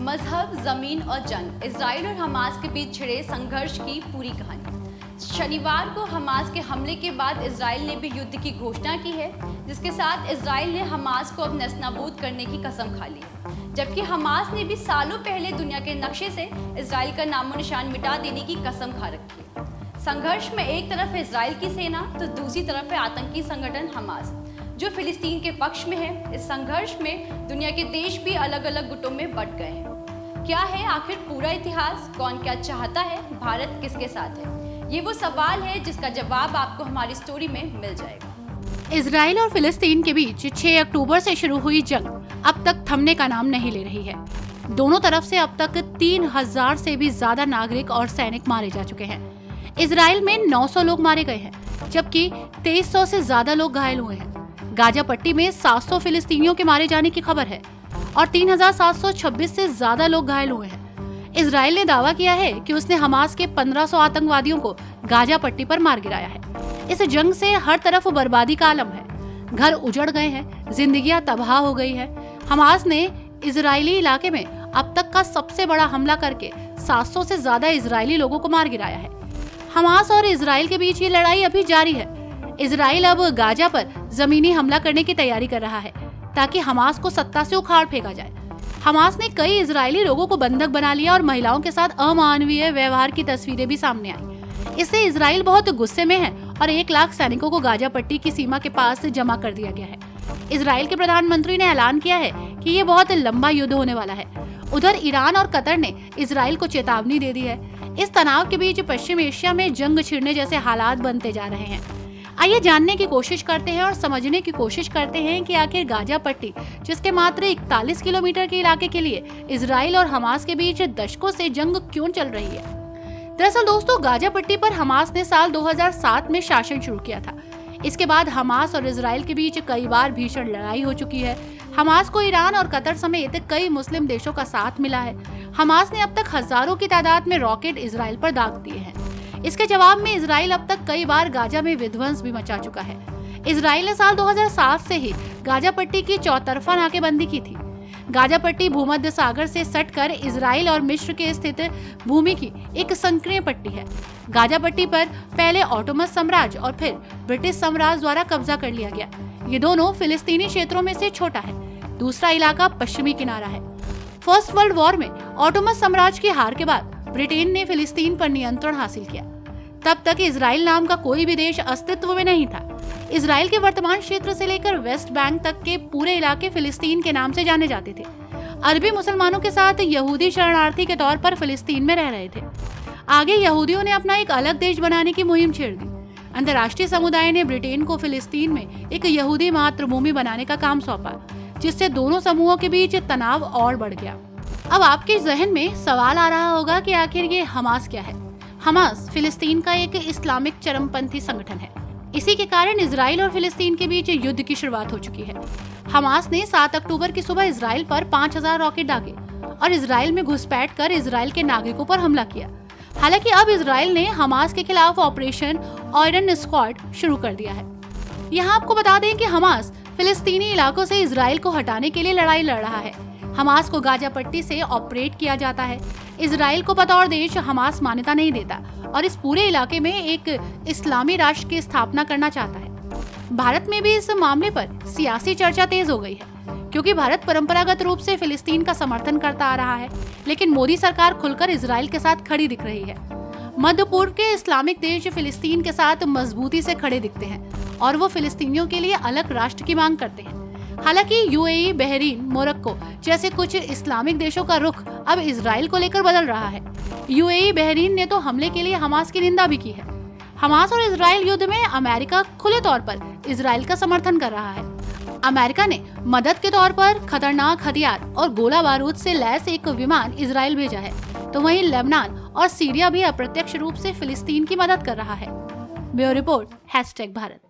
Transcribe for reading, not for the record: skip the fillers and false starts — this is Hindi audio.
मजहब, जमीन और जंग, इजराइल और हमास के बीच छिड़े संघर्ष की पूरी कहानी। शनिवार को हमास के हमले के बाद इजराइल ने भी युद्ध की घोषणा की है, जिसके साथ इजराइल ने हमास को अब नेस्तनाबूद करने की कसम खा ली, जबकि हमास ने भी सालों पहले दुनिया के नक्शे से इजराइल का नामो निशान मिटा देने की कसम खा रखी है। संघर्ष में एक तरफ इजराइल की सेना तो दूसरी तरफ है आतंकी संगठन हमास, जो फिलिस्तीन के पक्ष में है। इस संघर्ष में दुनिया के देश भी अलग अलग गुटों में बंट गए हैं। क्या है आखिर पूरा इतिहास? कौन क्या चाहता है? भारत किसके साथ है? ये वो सवाल है जिसका जवाब आपको हमारी स्टोरी में मिल जाएगा। इजराइल और फिलिस्तीन के बीच 6 अक्टूबर से शुरू हुई जंग अब तक थमने का नाम नहीं ले रही है। दोनों तरफ से अब तक 3000 से भी ज्यादा नागरिक और सैनिक मारे जा चुके हैं। इजराइल में 900 लोग मारे गए हैं, जबकि 2300 से ज्यादा लोग घायल हुए हैं। गाजा पट्टी में 700 फिलिस्तीनियों के मारे जाने की खबर है और 3726 से ज्यादा लोग घायल हुए हैं। इजराइल ने दावा किया है कि उसने हमास के 1500 आतंकवादियों को गाजा पट्टी पर मार गिराया है। इस जंग से हर तरफ बर्बादी का आलम है। घर उजड़ गए हैं, जिंदगियां तबाह हो गई है। हमास ने इजरायली इलाके में अब तक का सबसे बड़ा हमला करके 700 से ज्यादा इजरायली लोगों को मार गिराया है। हमास और इजराइल के बीच ये लड़ाई अभी जारी है। इजराइल अब गाजा पर जमीनी हमला करने की तैयारी कर रहा है ताकि हमास को सत्ता से उखाड़ फेंका जाए। हमास ने कई इजरायली लोगों को बंधक बना लिया और महिलाओं के साथ अमानवीय व्यवहार की तस्वीरें भी सामने आई। इससे इजराइल बहुत गुस्से में है और 1 लाख सैनिकों को गाजा पट्टी की सीमा के पास जमा कर दिया गया है। इजराइल के प्रधानमंत्री ने ऐलान किया है कि ये बहुत लंबा युद्ध होने वाला है। उधर ईरान और कतर ने इजराइल को चेतावनी दे दी है। इस तनाव के बीच पश्चिम एशिया में जंग छिड़ने जैसे हालात बनते जा रहे हैं। आइए जानने की कोशिश करते हैं और समझने की कोशिश करते हैं कि आखिर गाजा पट्टी, जिसके मात्र 41 किलोमीटर के इलाके के लिए इजराइल और हमास के बीच दशकों से जंग क्यों चल रही है। दरअसल दोस्तों, गाजा पट्टी पर हमास ने साल 2007 में शासन शुरू किया था। इसके बाद हमास और इजराइल के बीच कई बार भीषण लड़ाई हो चुकी है। हमास को ईरान और कतर समेत कई मुस्लिम देशों का साथ मिला है। हमास ने अब तक हजारों की तादाद में रॉकेट इजराइल पर दाग दिए हैं। इसके जवाब में इजराइल अब तक कई बार गाजा में विध्वंस भी मचा चुका है। इजराइल ने साल 2007 से ही गाजा पट्टी की चौतरफा नाकेबंदी की थी। गाजा पट्टी भूमध्य सागर से सटकर इजराइल और मिस्र के स्थित भूमि की एक संकीर्ण पट्टी है। गाजा पट्टी पर पहले ऑटोमन साम्राज्य और फिर ब्रिटिश साम्राज्य द्वारा कब्जा कर लिया गया। ये दोनों फिलिस्तीनी क्षेत्रों में से छोटा है। दूसरा इलाका पश्चिमी किनारा है। फर्स्ट वर्ल्ड वॉर में ऑटोमन साम्राज्य की हार के बाद ब्रिटेन ने फिलिस्तीन पर नियंत्रण हासिल किया। तब तक इजराइल नाम का कोई भी देश अस्तित्व में नहीं था। इजराइल के वर्तमान क्षेत्र से लेकर वेस्ट बैंक तक के पूरे इलाके फिलिस्तीन के नाम से जाने जाते थे। अरबी मुसलमानों के साथ यहूदी शरणार्थी के तौर पर फिलिस्तीन में रह रहे थे। आगे यहूदियों ने अपना एक अलग देश बनाने की मुहिम छेड़ दी। अंतर्राष्ट्रीय समुदाय ने ब्रिटेन को फिलिस्तीन में एक यहूदी मातृभूमि बनाने का काम सौंपा, जिससे दोनों समूहों के बीच तनाव और बढ़ गया। अब आपके जहन में सवाल आ रहा होगा कि आखिर ये हमास क्या है। हमास फिलिस्तीन का एक इस्लामिक चरमपंथी संगठन है। इसी के कारण इजराइल और फिलिस्तीन के बीच युद्ध की शुरुआत हो चुकी है। हमास ने 7 अक्टूबर की सुबह इजराइल पर 5000 रॉकेट दागे और इजराइल में घुसपैठ कर इजराइल के नागरिकों पर हमला किया। हालांकि अब इजराइल ने हमास के खिलाफ ऑपरेशन आयरन स्क्वाड शुरू कर दिया है। यहाँ आपको बता दें कि हमास फिलिस्तीनी इलाकों से इजराइल को हटाने के लिए लड़ाई लड़ रहा है। हमास को गाजा पट्टी से ऑपरेट किया जाता है। इजराइल को बतौर देश हमास मान्यता नहीं देता और इस पूरे इलाके में एक इस्लामी राष्ट्र की स्थापना करना चाहता है। भारत में भी इस मामले पर सियासी चर्चा तेज हो गई है, क्योंकि भारत परंपरागत रूप से फिलिस्तीन का समर्थन करता आ रहा है, लेकिन मोदी सरकार खुलकर इजराइल के साथ खड़ी दिख रही है। मध्य पूर्व के इस्लामिक देश फिलिस्तीन के साथ मजबूती से खड़े दिखते हैं और वो फिलिस्तीनियों के लिए अलग राष्ट्र की मांग करते हैं। हालांकि यूएई, बहरीन, मोरक्को जैसे कुछ इस्लामिक देशों का रुख अब इजराइल को लेकर बदल रहा है। यूएई, बहरीन ने तो हमले के लिए हमास की निंदा भी की है। हमास और इजराइल युद्ध में अमेरिका खुले तौर पर इजराइल का समर्थन कर रहा है। अमेरिका ने मदद के तौर पर खतरनाक हथियार और गोला बारूद से लैस एक विमान इजराइल भेजा है, तो वहीं लेबनान और सीरिया भी अप्रत्यक्ष रूप से फिलिस्तीन की मदद कर रहा है। Bureau report #Bharat.